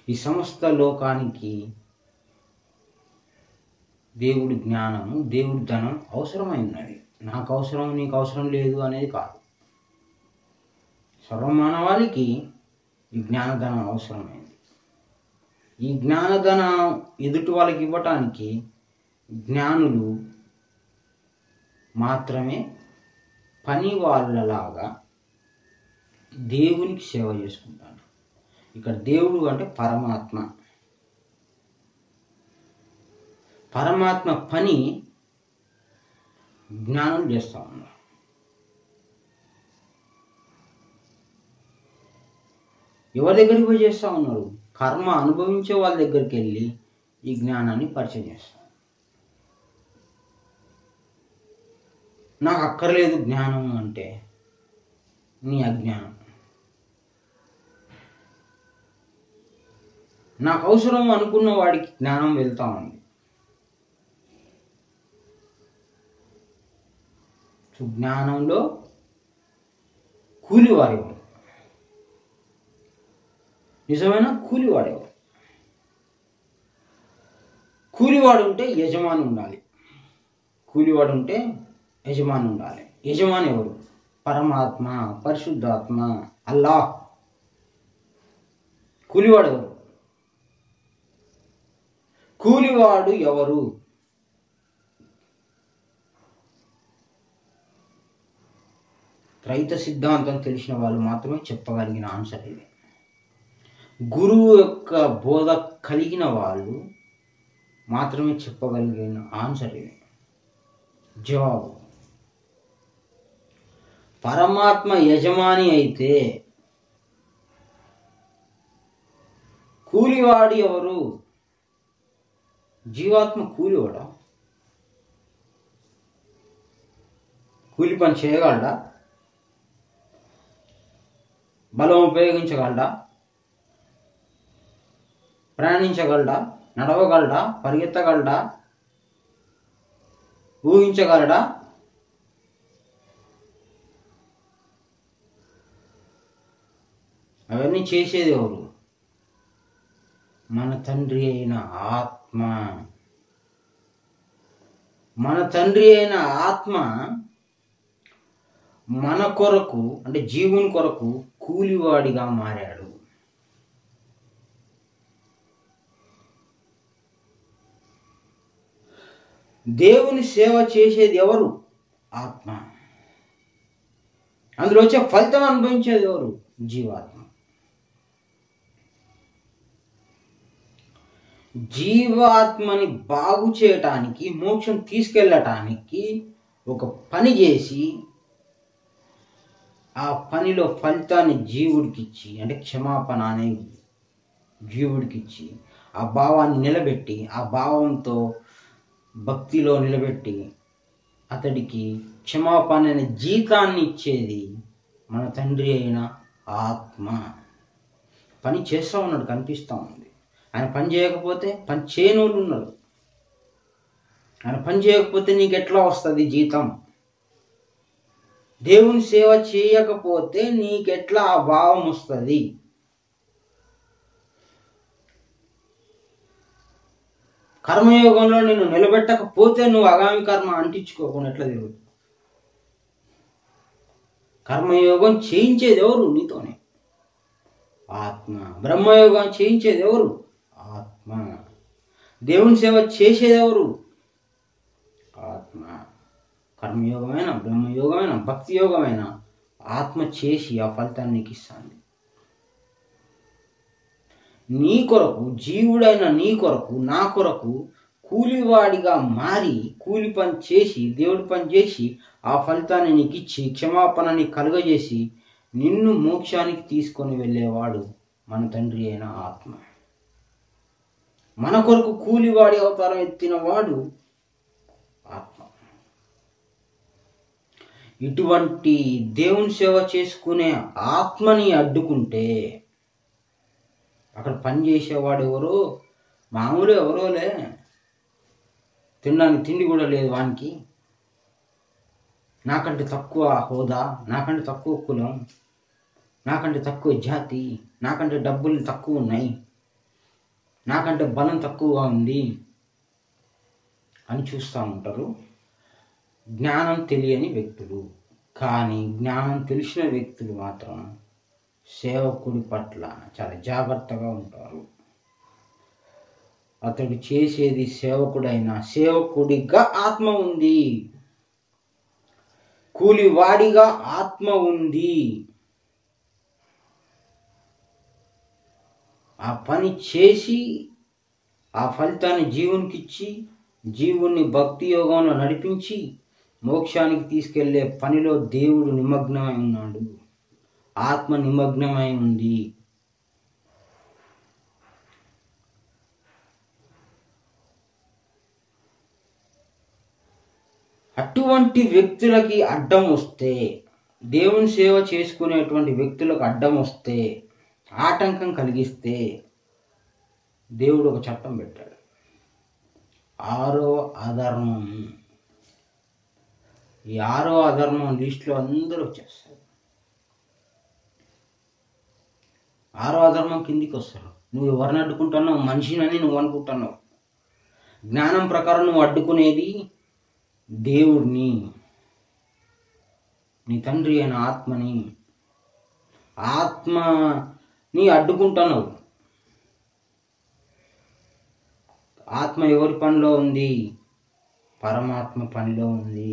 ఈ సమస్త లోకానికి దేవుడి జ్ఞానము, దేవుడి ధనం అవసరమై ఉన్నది. నాకు అవసరం, నీకు అవసరం లేదు అనేది కాదు. సర్వమానవాళికి ఈ జ్ఞానధనం అవసరమైంది. ఈ జ్ఞానధనం ఎదుటి వాళ్ళకి ఇవ్వటానికి జ్ఞానులు మాత్రమే పని వాళ్ళలాగా దేవునికి సేవ చేసుకుంటారు. ఇక్కడ దేవుడు అంటే పరమాత్మ. పరమాత్మ పని జ్ఞానం చేస్తూ ఉన్నారు. ఎవరి దగ్గరికి పోయి చేస్తూ ఉన్నారు? కర్మ అనుభవించే వాళ్ళ దగ్గరికి వెళ్ళి ఈ జ్ఞానాన్ని పరిచయం చేస్తారు. నాకు అక్కర్లేదు జ్ఞానం అంటే నీ అజ్ఞానం. నాకు అవసరం అనుకున్న వాడికి జ్ఞానం వెళ్తా ఉంది. జ్ఞానంలో కూలివాడేవాడు, నిజమైన కూలివాడేవాడు. కూలివాడు ఉంటే యజమాని ఉండాలి, కూలివాడు ఉంటే యజమాని ఉండాలి. యజమాని ఎవరు? పరమాత్మ, పరిశుద్ధాత్మ, అల్లాహ్. కూలివాడు ఎవరు? కూలివాడు ఎవరు? త్రైత సిద్ధాంతం తెలిసిన వాళ్ళు మాత్రమే చెప్పగలిగిన ఆన్సర్ ఇది. గురువు యొక్క బోధ కలిగిన వాళ్ళు మాత్రమే చెప్పగలిగిన ఆన్సర్ ఇది, జవాబు. పరమాత్మ యజమాని అయితే కూలివాడు ఎవరు? జీవాత్మ కూలివాడా? కూలి పని చేయగలడా? బలం ఉపయోగించగలడా? ప్రయాణించగలడా? నడవగలడా? పరిగెత్తగలడా? ఊహించగలడా? అవన్నీ చేసేది ఎవరు? మన తండ్రి అయిన ఆత్మ. మన తండ్రి అయిన ఆత్మ మన కొరకు, అంటే జీవుని కొరకు కూలివాడిగా మారాడు. దేవుని సేవ చేసేది ఎవరు? ఆత్మ. అందులో వచ్చే ఫలితం అనుభవించేది ఎవరు? జీవాత్మ. జీవాత్మని బాగు చేయటానికి, మోక్షం తీసుకెళ్ళటానికి ఒక పని చేసి ఆ పనిలో ఫలితాన్ని జీవుడికిచ్చి, అంటే క్షమాపణ అనే జీవుడికిచ్చి ఆ భావాన్ని నిలబెట్టి, ఆ భావంతో భక్తిలో నిలబెట్టి అతడికి క్షమాపణ అనే జీతాన్ని ఇచ్చేది మన తండ్రి అయిన ఆత్మ. పని చేస్తూ ఉన్నాడు, కనిపిస్తూ ఉంది. ఆయన పని చేయకపోతే, పని చేయనోళ్ళు ఉన్నారు. ఆయన పని చేయకపోతే నీకు ఎట్లా వస్తుంది జీతం? దేవుని సేవ చేయకపోతే నీకెట్లా ఆ భావం వస్తుంది? కర్మయోగంలో నిన్ను నిలబెట్టకపోతే నువ్వు అగామి కర్మ అంటించుకోకుండా ఎట్లా తిరుగుతావు? కర్మయోగం చేయించేది ఎవరు? నీతోనే ఆత్మ. బ్రహ్మయోగం చేయించేది ఎవరు? ఆత్మ. దేవుని సేవ చేసేది ఎవరు? ఆత్మ. కర్మయోగమైన, బ్రహ్మయోగమైన, భక్తి యోగమైన ఆత్మ చేసి ఆ ఫలితాన్ని నీకు ఇస్తాను. నీ కొరకు, జీవుడైన నీ కొరకు, నా కొరకు కూలివాడిగా మారి, కూలి పని చేసి, దేవుడి పని చేసి ఆ ఫలితాన్ని నీకు ఇచ్చి, క్షమాపణని కలుగజేసి నిన్ను మోక్షానికి తీసుకొని వెళ్ళేవాడు మన తండ్రి అయిన ఆత్మ. మన కొరకు కూలివాడి అవతారం ఎత్తిన వాడు ఆత్మ. ఇటువంటి దేవుని సేవ చేసుకునే ఆత్మని అడ్డుకుంటే, అక్కడ పని చేసేవాడు ఎవరో మామూలు ఎవరోలే, తినడానికి తిండి కూడా లేదు వానికి, నాకంటే తక్కువ హోదా, నాకంటే తక్కువ కులం, నాకంటే తక్కువ జాతి, నాకంటే డబ్బులు తక్కువ ఉన్నాయి, నాకంటే బలం తక్కువగా ఉంది అని చూస్తూ ఉంటారు జ్ఞానం తెలియని వ్యక్తులు. కానీ జ్ఞానం తెలిసిన వ్యక్తులు మాత్రం సేవకుడి పట్ల చాలా జాగ్రత్తగా ఉంటారు. అతడు చేసేది సేవకుడైనా, సేవకుడిగా ఆత్మ ఉంది, కూలివాడిగా ఆత్మ ఉంది. ఆ పని చేసి ఆ ఫలితాన్ని జీవునికి ఇచ్చి, జీవుణ్ణి భక్తి యోగంలో నడిపించి మోక్షానికి తీసుకెళ్లే పనిలో దేవుడు నిమగ్నమై ఉన్నాడు. ఆత్మ నిమగ్నమై ఉంది. అటువంటి వ్యక్తులకి అడ్డం వస్తే, దేవుని సేవ చేసుకునేటువంటి వ్యక్తులకు అడ్డం వస్తే, ఆటంకం కలిగిస్తే దేవుడు ఒక చట్టం పెట్టాడు. 6వ అధర్మం. ఈ 6వ అధర్మం లిస్టులో అందరూ వచ్చేస్తారు. 6వ అధర్మం కిందికి వస్తారు. నువ్వు ఎవరిని అడ్డుకుంటున్నావు? మనిషినని నువ్వు అనుకుంటున్నావు. జ్ఞానం ప్రకారం నువ్వు అడ్డుకునేది దేవుడిని, నీ తండ్రి అయిన ఆత్మని. ఆత్మని అడ్డుకుంటున్నావు. ఆత్మ ఎవరి పనిలో ఉంది? పరమాత్మ పనిలో ఉంది.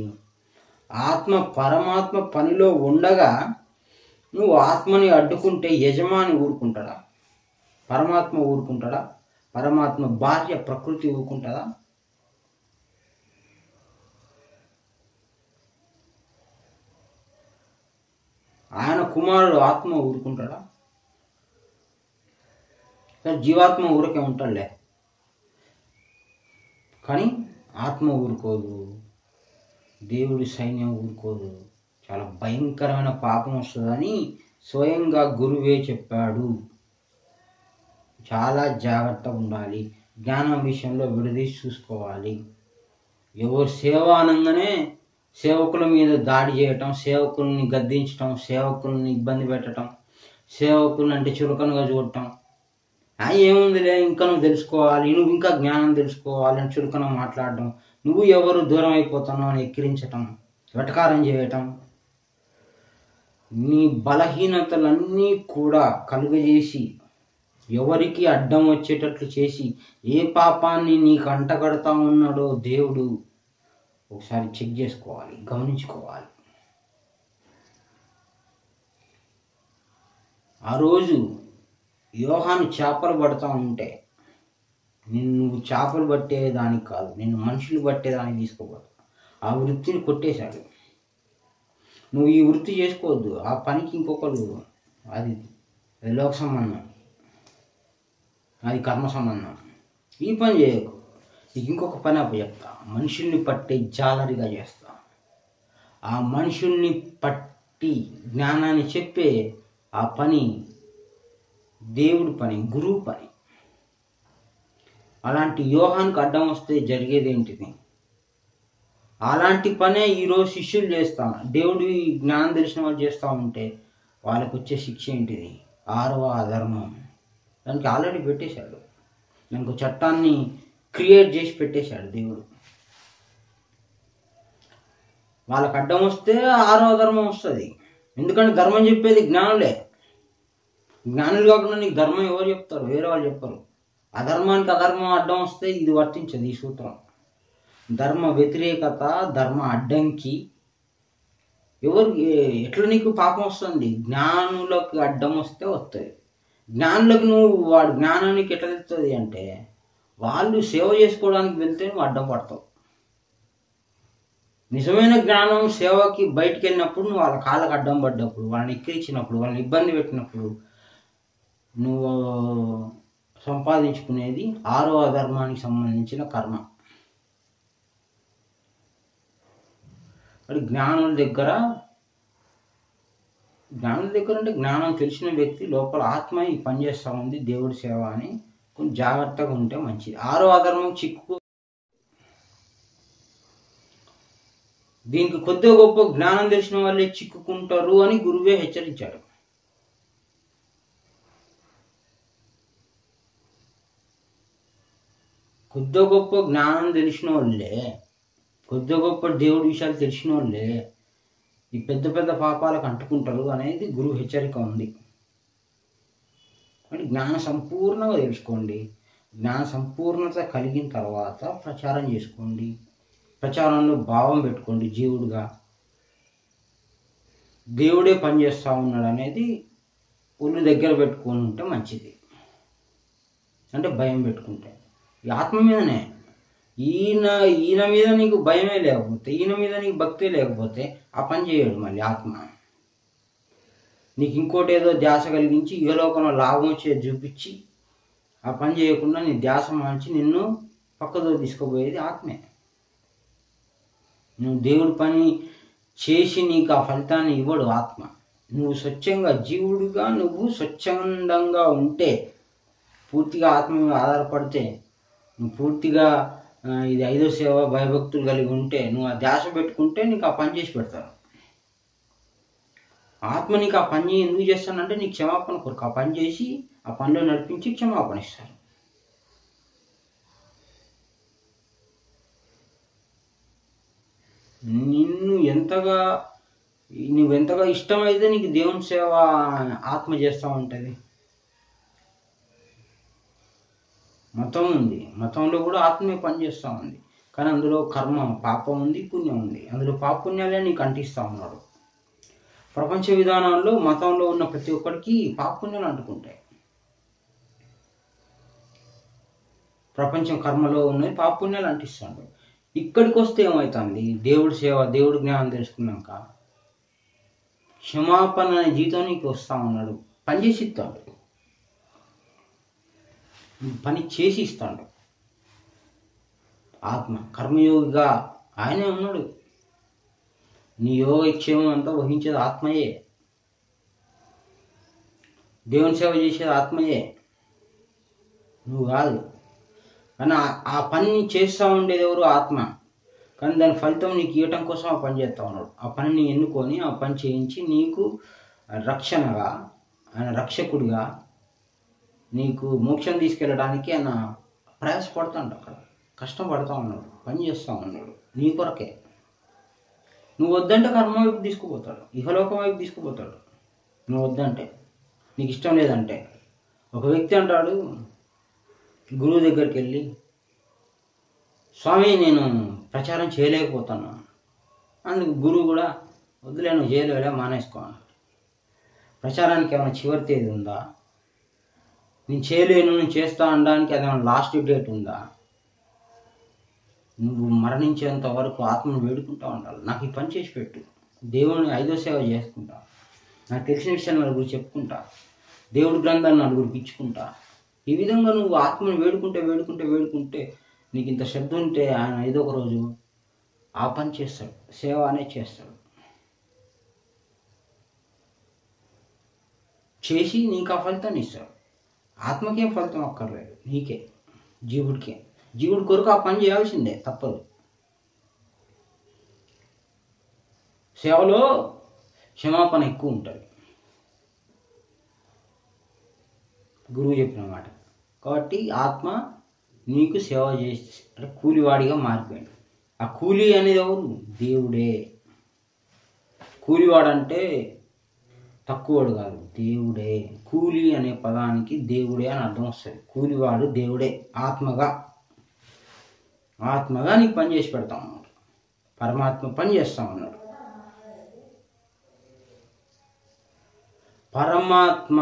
ఆత్మ పరమాత్మ పనిలో ఉండగా నువ్వు ఆత్మని అడ్డుకుంటే యజమాని ఊరుకుంటాడా? పరమాత్మ ఊరుకుంటాడా? పరమాత్మ భార్య ప్రకృతి ఊరుకుంటుందా? ఆయన కుమారుడు ఆత్మ ఊరుకుంటాడా? జీవాత్మ ఊరకే ఉంటాడులే. కానీ ఆత్మ ఊరుకోదు, దేవుడి సైన్యం ఊరుకోదు. చాలా భయంకరమైన పాపం వస్తుందని స్వయంగా గురువే చెప్పాడు. చాలా జాగ్రత్తగా ఉండాలి. జ్ఞానం విషయంలో విడదీసి చూసుకోవాలి. ఎవరు సేవ అనగానే సేవకుల మీద దాడి చేయటం, సేవకుల్ని గద్దించటం, సేవకుల్ని ఇబ్బంది పెట్టడం, సేవకుల్ని అంటే చులకనగా చూడటం, ఏముందిలే ఇంకా నువ్వు తెలుసుకోవాలి, నువ్వు ఇంకా జ్ఞానం తెలుసుకోవాలి అని చులకన మాట్లాడటం, నువ్వు ఎవరు దూరం అయిపోతున్నావు అని ఎక్కిరించటం, వెటకారం చేయటం, నీ బలహీనతలన్నీ కూడా కలుగజేసి ఎవరికి అడ్డం వచ్చేటట్లు చేసి ఏ పాపాన్ని నీకు అంటగడతా ఉన్నాడో దేవుడు ఒకసారి చెక్ చేసుకోవాలి, గమనించుకోవాలి. ఆ రోజు యోహాను చేపలు పడతా ఉంటే నువ్వు చేపలు పట్టేదానికి కాదు, నిన్ను మనుషులు పట్టేదానికి తీసుకోకూడదు. ఆ వృత్తిని కొట్టేశాడు. నువ్వు ఈ వృత్తి చేసుకోవద్దు, ఆ పనికి ఇంకొకరు, అది లోక సంబంధం, అది కర్మ సంబంధం, ఈ పని చేయకు. ఇంకొక పని అప్పచెప్తా, మనుషుల్ని పట్టే జాలరిగా చేస్తా. ఆ మనుషుల్ని పట్టి జ్ఞానాన్ని చెప్పే ఆ పని దేవుడి పని, గురువు పని. అలాంటి యోహానికి అడ్డం వస్తే జరిగేది ఏంటిది? అలాంటి పనే ఈరోజు శిష్యులు చేస్తాం. దేవుడి జ్ఞానం తెలిసిన వాళ్ళు చేస్తూ ఉంటే వాళ్ళకు వచ్చే శిక్ష ఏంటిది? 6వ అధర్మం. దానికి ఆల్రెడీ పెట్టేశాడు, దానికి చట్టాన్ని క్రియేట్ చేసి పెట్టేశాడు దేవుడు. వాళ్ళకు అడ్డం వస్తే 6వ ధర్మం వస్తుంది. ఎందుకంటే ధర్మం చెప్పేది జ్ఞానులే. జ్ఞానులు కాకుండా నీకు ధర్మం ఎవరు చెప్తారు? వేరే వాళ్ళు చెప్పరు. అధర్మానికి అధర్మం అడ్డం వస్తే ఇది వర్తించదు ఈ సూత్రం. ధర్మ వ్యతిరేకత, ధర్మ అడ్డంకి ఎవరు ఎట్లా నీకు పాపం వస్తుంది? జ్ఞానులకు అడ్డం వస్తే వస్తుంది. జ్ఞానులకు నువ్వు వాడు జ్ఞానానికి ఎట్లా తెలుస్తుంది అంటే వాళ్ళు సేవ చేసుకోవడానికి వెళ్తే నువ్వు అడ్డం పడతావు. నిజమైన జ్ఞానం సేవకి బయటికి వెళ్ళినప్పుడు నువ్వు వాళ్ళ కాళ్ళకు అడ్డం పడ్డప్పుడు, వాళ్ళని ఎక్కిరించినప్పుడు, వాళ్ళని ఇబ్బంది పెట్టినప్పుడు నువ్వు సంపాదించుకునేది 6వ ధర్మానికి సంబంధించిన కర్మ. అది జ్ఞానుల దగ్గర అంటే జ్ఞానం తెలిసిన వ్యక్తి లోపల ఆత్మ ఈ పని చేస్తూ ఉంది దేవుడి సేవ అని కొంచెం జాగ్రత్తగా ఉంటే మంచిది. 6వ ధర్మం చిక్కు. దీనికి కొద్దిగా గొప్ప జ్ఞానం తెలిసిన వాళ్ళే చిక్కుకుంటారు అని గురువే హెచ్చరించాడు. కొద్దిగా గొప్ప జ్ఞానం తెలిసిన వాళ్ళే, కొద్దిగా గొప్ప దేవుడి విషయాలు తెలిసిన వాళ్ళే ఈ పెద్ద పెద్ద పాపాలకు అంటుకుంటారు అనేది గురువు హెచ్చరిక ఉంది. అంటే జ్ఞాన సంపూర్ణంగా తెలుసుకోండి. జ్ఞాన సంపూర్ణత కలిగిన తర్వాత ప్రచారం చేసుకోండి. ప్రచారంలో భావం పెట్టుకోండి. జీవుడుగా దేవుడే పనిచేస్తూ ఉన్నాడు అనేది ఒళ్ళు దగ్గర పెట్టుకొని ఉంటే మంచిది. అంటే భయం పెట్టుకుంటే ఈ ఆత్మ మీదనే. ఈయన మీద నీకు భయమే లేకపోతే, ఈయన మీద నీకు భక్తే లేకపోతే ఆ పని చేయడు. మళ్ళీ ఆత్మ నీకు ఇంకోటి ఏదో ధ్యాస కలిగించి ఇహలోకంలో లాభం వచ్చేది చూపించి ఆ పని చేయకుండా నీ ధ్యాస మార్చి నిన్ను పక్కదో తీసుకుపోయేది ఆత్మే. నువ్వు దేవుడి పని చేసి నీకు ఆ ఫలితాన్ని ఇవ్వడు ఆత్మ. నువ్వు స్వచ్ఛంగా జీవుడిగా నువ్వు స్వచ్ఛందంగా ఉంటే, పూర్తిగా ఆత్మ మీద ఆధారపడితే, నువ్వు పూర్తిగా ఇది 5వ సేవ భయభక్తులు కలిగి ఉంటే, నువ్వు ఆ ధ్యాస పెట్టుకుంటే నీకు ఆ పని చేసి పెడతారు. ఆత్మ నీకు ఆ పని ఎందుకు చేస్తానంటే నీకు క్షమాపణ కొరకు ఆ పని చేసి ఆ పనిలో నడిపించి క్షమాపణ ఇస్తారు. నువ్వెంతగా ఇష్టమైతే నీకు దేవుని సేవ ఆత్మ చేస్తూ ఉంటుంది. మతం ఉంది, మతంలో కూడా ఆత్మే పనిచేస్తూ ఉంది. కానీ అందులో కర్మ, పాపం ఉంది, పుణ్యం ఉంది. అందులో పాపుణ్యాలే నీకు అంటిస్తూ ఉన్నాడు. ప్రపంచ విధానంలో మతంలో ఉన్న ప్రతి ఒక్కరికి పాపుణ్యాలు అంటుకుంటాయి. ప్రపంచం కర్మలో ఉన్నది పాపుణ్యాలు అంటిస్తాడు. ఇక్కడికి వస్తే ఏమవుతుంది? దేవుడి సేవ, దేవుడి జ్ఞానం తెలుసుకున్నాక క్షమాపణ అనే జీతం నీకు వస్తూ ఉన్నాడు. పని చేసి ఇస్తాడు, పని చేసి ఇస్తాడు. ఆత్మ కర్మయోగిగా ఆయనే ఉన్నాడు. నీ యోగక్షేమం అంతా వహించేది ఆత్మయే. దేవుని సేవ చేసేది ఆత్మయే, నువ్వు కాదు. కానీ ఆ పని చేస్తూ ఉండేది ఎవరు? ఆత్మ. కానీ దాని ఫలితం నీకు ఇవ్వటం కోసం ఆ పని చేస్తూ ఉన్నాడు. ఆ పనిని ఎన్నుకొని ఆ పని చేయించి నీకు రక్షణగా, ఆయన రక్షకుడిగా నీకు మోక్షం తీసుకెళ్ళడానికి ఆయన ప్రయాసపడుతాడు. అక్కడ కష్టం పడుతూ ఉన్నాడు, పని చేస్తూ ఉన్నాడు నీ కొరకే. నువ్వు వద్దంటే కర్మ వైపు తీసుకుపోతాడు, ఇహలోకం వైపు తీసుకుపోతాడు. నువ్వు వద్దంటే, నీకు ఇష్టం లేదంటే. ఒక వ్యక్తి అంటాడు గురువు దగ్గరికి వెళ్ళి, స్వామి నేను ప్రచారం చేయలేకపోతాను. అందుకు గురువు కూడా, వద్దులే నువ్వు చేయలేవులే, మానేసుకో అన్నాడు. ప్రచారానికి ఏమైనా చివరి తేదీ ఉందా? నేను చేయలేను, నేను చేస్తా అనడానికి అదేమైనా లాస్ట్ డేట్ ఉందా? నువ్వు మరణించేంత వరకు ఆత్మను వేడుకుంటా ఉండాలి, నాకు ఈ పని చేసి పెట్టు, దేవుని 5వ సేవ చేసుకుంటా, నాకు తెలిసిన విషయాన్ని నలుగురు చెప్పుకుంటా, దేవుడి గ్రంథాన్ని నలుగురికి ఇచ్చుకుంటా. ఈ విధంగా నువ్వు ఆత్మను వేడుకుంటే వేడుకుంటే వేడుకుంటే నీకు ఇంత శ్రద్ధ ఉంటే ఆయన ఏదో ఒక రోజు ఆ పని చేస్తాడు, సేవ అనేది చేస్తాడు. చేసి నీకు ఆ ఫలితాన్ని ఇస్తాడు. ఆత్మకేం ఫలితం అక్కర్లేదు, నీకే, జీవుడికే. జీవుడి కొరకు ఆ పని చేయాల్సిందే, తప్పదు. సేవలో క్షమాపణ ఎక్కువ ఉంటుంది, గురువు చెప్పిన మాట. కాబట్టి ఆత్మ నీకు సేవ చేసి అంటే కూలివాడిగా మారిపోయాడు. ఆ కూలి అనేది ఎవరు? దేవుడే. కూలివాడంటే తక్కువడు కాదు, దేవుడే. కూలి అనే పదానికి దేవుడే అని అర్థం వస్తుంది. కూలివాడు దేవుడే. ఆత్మగా నీకు పని చేసి పెడతా ఉన్నాడు, పరమాత్మ పని చేస్తా ఉన్నాడు. పరమాత్మ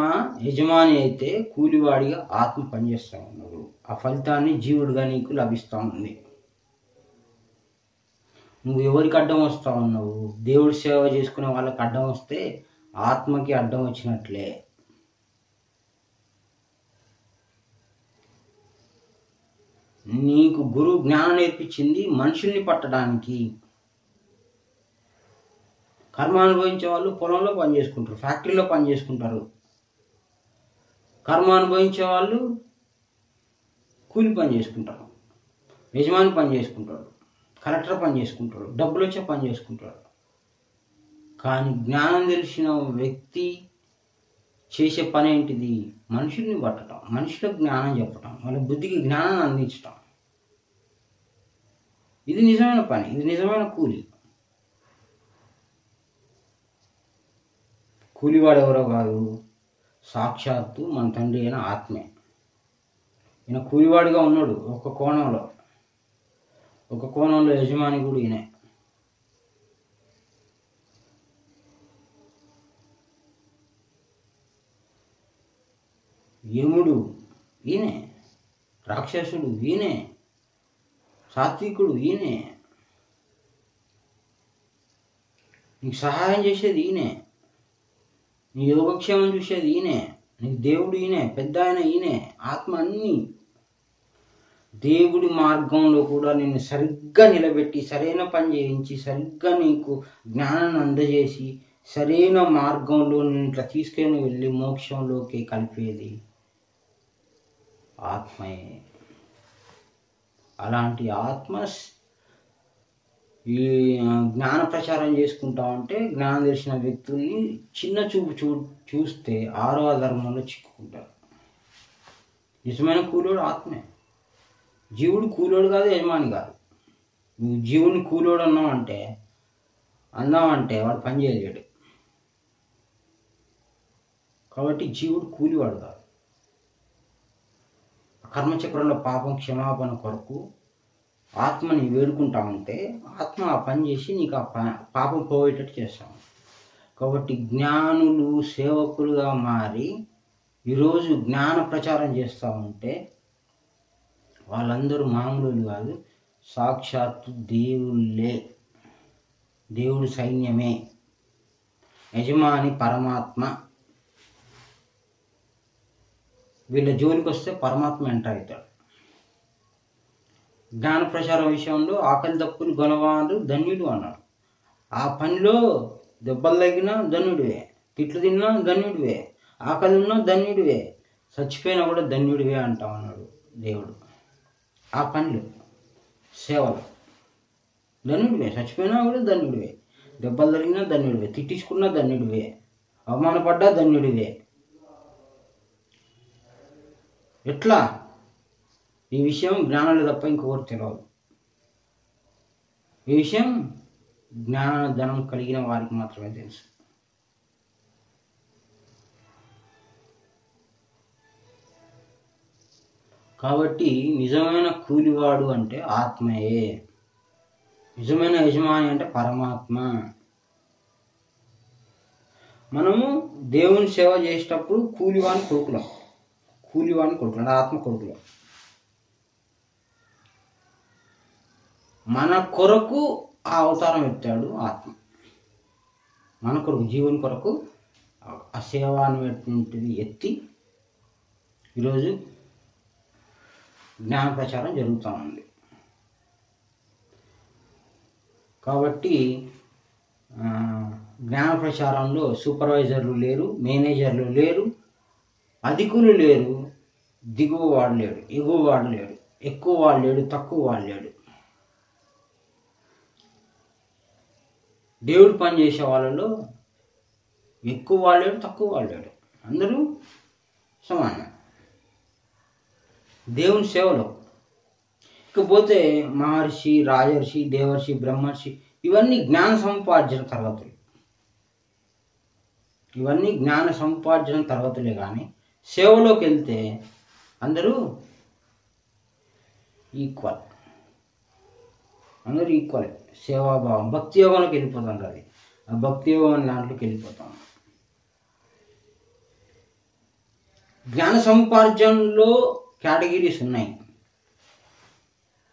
యజమాని అయితే కూలివాడిగా ఆత్మ పనిచేస్తూ ఉన్నాడు. ఆ ఫలితాన్ని జీవుడిగా నీకు లభిస్తూ ఉంది. నువ్వు ఎవరికి అడ్డం వస్తూ ఉన్నావు? దేవుడి సేవ చేసుకునే వాళ్ళకి అడ్డం వస్తే ఆత్మకి అడ్డం వచ్చినట్లే. నీకు గురువు జ్ఞానం నేర్పించింది మనుషుల్ని పట్టడానికి. కర్మ అనుభవించే వాళ్ళు పొలంలో పని చేసుకుంటారు, ఫ్యాక్టరీలో పని చేసుకుంటారు. కర్మ అనుభవించే వాళ్ళు కూలి పని చేసుకుంటారు, యజమాని పని చేసుకుంటాడు, కలెక్టర్ పని చేసుకుంటాడు, డబ్బులు వచ్చే పని చేసుకుంటాడు. కానీ జ్ఞానం తెలిసిన వ్యక్తి చేసే పని ఏంటిది? మనుషుల్ని పట్టడం, మనుషులకు జ్ఞానం చెప్పటం, వాళ్ళ బుద్ధికి జ్ఞానాన్ని అందించటం. ఇది నిజమైన పని, ఇది నిజమైన కూలి. కూలివాడు ఎవరో కాదు, సాక్షాత్తు మన తండ్రి అయిన ఆత్మే. ఈయన కూలివాడిగా ఉన్నాడు ఒక కోణంలో యజమాని కూడా ఈయనే. యముడు ఈయనే, రాక్షసుడు ఈయనే, సాత్వికుడు ఈయనే, నీకు సహాయం చేసేది ఈయనే, నీ యోగక్షేమం చూసేది ఈయనే, నీకు దేవుడు ఈయనే, పెద్ద ఆయన ఈయనే. ఆత్మ అన్నీ దేవుడి మార్గంలో కూడా నిన్ను సరిగ్గా నిలబెట్టి, సరైన పని చేయించి, సరిగ్గా నీకు జ్ఞానాన్ని అందజేసి, సరైన మార్గంలో నేను ఇట్లా తీసుకొని వెళ్ళి మోక్షంలోకి కలిపేది ఆత్మయే. అలాంటి ఆత్మ ఈ జ్ఞాన ప్రచారం చేసుకుంటా ఉంటే జ్ఞానం తెలిసిన వ్యక్తుల్ని చిన్న చూపు చూస్తే 6వ ధర్మంలో చిక్కుకుంటారు. నిజమైన కూలోడు ఆత్మే. జీవుడు కూలోడు కాదు, యజమాని కాదు. నువ్వు జీవుని కూలోడు అన్నామంటే వాడు పని చేయలేడు. కాబట్టి జీవుడు కూలివాడు కాదు. కర్మచక్రంలో పాపం క్షమాపణ కొరకు ఆత్మని వేడుకుంటా ఉంటే ఆత్మ ఆ పని చేసి నీకు ఆ పాపం పోయేటట్టు చేస్తాం. కాబట్టి జ్ఞానులు సేవకులుగా మారి ఈరోజు జ్ఞాన ప్రచారం చేస్తూ ఉంటే వాళ్ళందరూ మామూలు కాదు, సాక్షాత్తు దేవుళ్ళే, దేవుడి సైన్యమే. యజమాని పరమాత్మ. వీళ్ళ జోలికి వస్తే పరమాత్మ ఎంటర్ అవుతాడు. జ్ఞాన ప్రచారం విషయంలో ఆకలి తప్పుని గొనవాడు ధన్యుడు అన్నాడు. ఆ పనిలో దెబ్బలు తగినా ధన్యుడివే, తిట్లు తిన్నా ధన్యుడివే, ఆకలి ఉన్నా ధన్యుడివే, చచ్చిపోయినా కూడా ధన్యుడివే అంటా ఉన్నాడు దేవుడు. ఆ పనిలో సేవలు ధన్యుడివే, చచ్చిపోయినా కూడా ధన్యుడివే, దెబ్బలు తగినా ధన్యుడివే, తిట్టించుకున్నా ధన్యుడివే, అవమానపడ్డా ధన్యుడివే. ఎట్లా? ఈ విషయం జ్ఞానాలు తప్ప ఇంకొకరు తెలియదు. ఈ విషయం జ్ఞాన ధనం కలిగిన వారికి మాత్రమే తెలుసు. కాబట్టి నిజమైన కూలివాడు అంటే ఆత్మయే, నిజమైన యజమాని అంటే పరమాత్మ. మనము దేవుని సేవ చేసేటప్పుడు కూలివాని కొడుకులం అంటే ఆత్మ కొడుకులం. మన కొరకు ఆ అవతారం ఎత్తాడు ఆత్మ, మన కొరకు, జీవుని కొరకు ఆ సేవ అనేటువంటిది ఎత్తి ఈరోజు జ్ఞాన ప్రచారం జరుగుతూ ఉంది. కాబట్టి జ్ఞాన ప్రచారంలో సూపర్వైజర్లు లేరు, మేనేజర్లు లేరు, అధికులు లేరు, దిగువ వాడు లేడు, ఎగువ వాడు లేడు, ఎక్కువ వాడు లేడు, తక్కువ వాడు లేడు. దేవుడు పని చేసే వాళ్ళలో ఎక్కువ వాడు లేడు, తక్కువ వాడు లేడు, అందరూ సమానం దేవుని సేవలో. ఇకపోతే మహర్షి, రాజర్షి, దేవర్షి, బ్రహ్మర్షి ఇవన్నీ జ్ఞాన సముపార్జన తరగతులు. ఇవన్నీ జ్ఞాన సముపార్జన తరగతులే. కానీ సేవలోకి వెళ్తే అందరూ ఈక్వల్, అందరూ ఈక్వల్. సేవాభావం, భక్తి యోగంలోకి వెళ్ళిపోతాం. అది ఆ భక్తి యోగం దాంట్లోకి వెళ్ళిపోతాం. జ్ఞాన సముపార్జనలో కేటగిరీస్ ఉన్నాయి,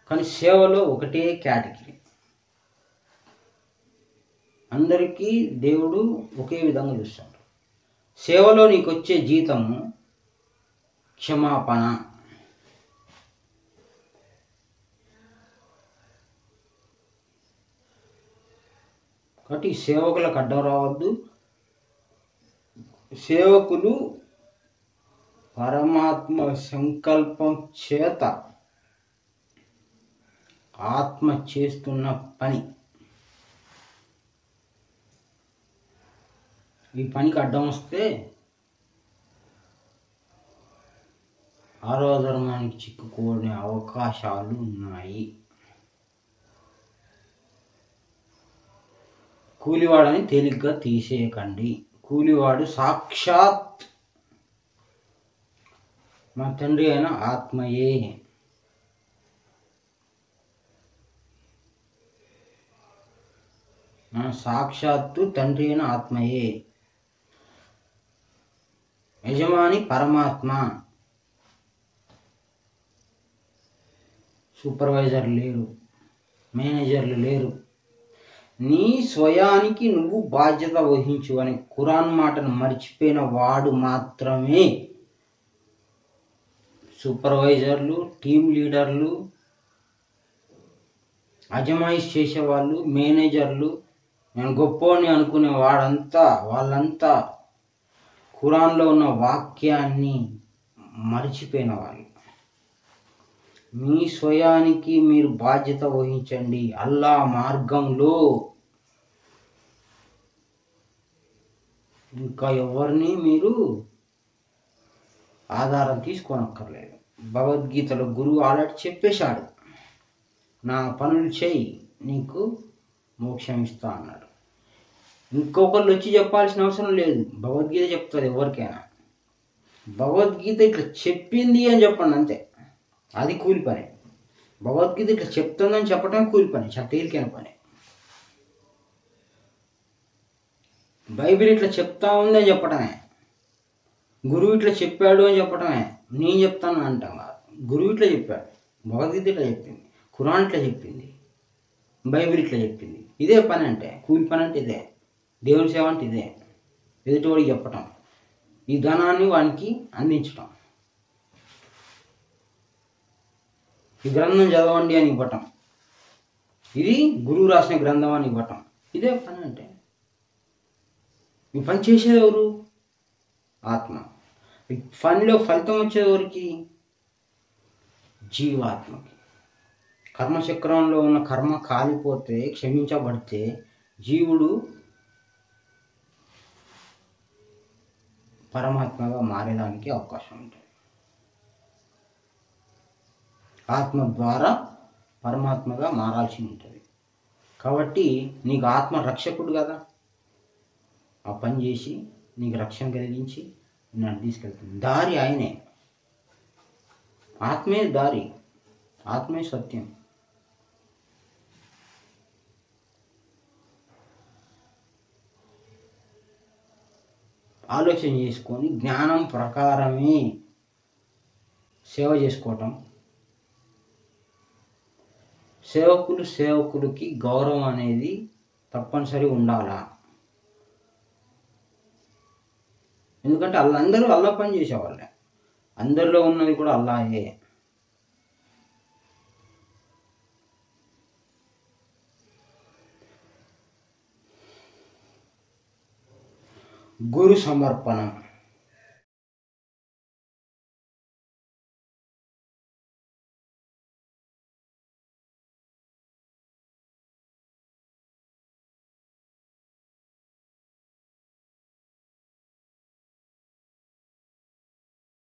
కానీ సేవలో ఒకటే కేటగిరీ. అందరికీ దేవుడు ఒకే విధంగా చూస్తాడు. సేవలో నీకు వచ్చే జీతము క్షమాపణ. కాబట్టి సేవకులకు అడ్డం రావద్దు. సేవకులు పరమాత్మ సంకల్పం చేత ఆత్మ చేస్తున్న పని, ఈ పనికి అడ్డం వస్తే ఆరో ధర్మానికి చిక్కుకునే అవకాశాలు ఉన్నాయి. కూలివాడని తేలిగ్గా తీసేయకండి. కూలివాడు సాక్షాత్ మా తండ్రి అయిన ఆత్మయే. సాక్షాత్తు తండ్రి అయిన ఆత్మయే. యజమాని పరమాత్మ. సూపర్వైజర్ లేరు, మేనేజర్లు లేరు. నీ స్వయానికి నువ్వు బాధ్యత వహించు అనే ఖురాన్ మాటను మర్చిపోయిన వాడు మాత్రమే సూపర్వైజర్లు, టీమ్ లీడర్లు, అజమాయిష్ చేసేవాళ్ళు, మేనేజర్లు, నేను గొప్పని అనుకునే వాళ్ళంతా ఖురాన్లో ఉన్న వాక్యాన్ని మర్చిపోయిన వాళ్ళు. మీ స్వయానికి మీరు బాధ్యత వహించండి. అల్లా మార్గంలో ఇంకా ఎవరిని మీరు ఆధారం తీసుకోనక్కర్లేదు. భగవద్గీతలో గురువు ఆల్రెడీ చెప్పేశాడు, నా పనులు చేయి నీకు మోక్షం ఇస్తా అన్నాడు. ఇంకొకళ్ళు వచ్చి చెప్పాల్సిన అవసరం లేదు, భగవద్గీత చెప్తుంది ఎవరికైనా. భగవద్గీత ఇట్లా చెప్పింది అని చెప్పండి అంతే, అది కూలి పని. భగవద్గీత ఇట్లా చెప్తుందని చెప్పటం కూలి పని, చాలా తేలికైన పని. బైబిల్ ఇట్లా చెప్తా ఉంది అని చెప్పటమే, గురువు ఇట్లా చెప్పాడు అని చెప్పటమే. నేను చెప్తాను అంటాం కాదు, గురువు ఇట్లా చెప్పాడు, భగవద్గీత ఇట్లా చెప్పింది, ఖురాన్ ఇట్లా చెప్పింది, బైబిల్ ఇట్లా చెప్పింది. ఇదే పని అంటే, కూలి పని అంటే ఇదే. దేవుని సేవ అంటే ఇదే, ఎదుటివాడికి చెప్పటం, ఈ ధనాన్ని వానికి అందించటం. ఈ గ్రంథం చదవండి అని ఇవ్వటం, ఇది గురువు రాసిన గ్రంథం అని ఇవ్వటం, ఇదే పని అంటే. ఈ పని చేసేది ఎవరు? ఆత్మ. ఈ పనిలో ఫలితం వచ్చేది ఎవరికి? జీవాత్మకి. కర్మచక్రంలో ఉన్న కర్మ కాలిపోతే, క్షమించబడితే జీవుడు పరమాత్మగా మారేదానికి అవకాశం ఉంటుంది. ఆత్మ ద్వారా పరమాత్మగా మారాల్సి ఉంటుంది. కాబట్టి నీకు ఆత్మ రక్షకుడు కదా, ఆ పని చేసి నీకు రక్షణ కలిగించి నన్ను తీసుకెళ్తుంది. దారి ఆయనే, ఆత్మే దారి, ఆత్మే సత్యం. ఆలోచన చేసుకొని జ్ఞానం ప్రకారమే సేవ చేసుకోవటం. సేవకులకి గౌరవం అనేది తప్పనిసరి ఉండాలా. ఎందుకంటే అందరూ అల్లా పని చేసేవాళ్ళే, అందరిలో ఉన్నది కూడా అల్లాయే. గురు సమర్పణం.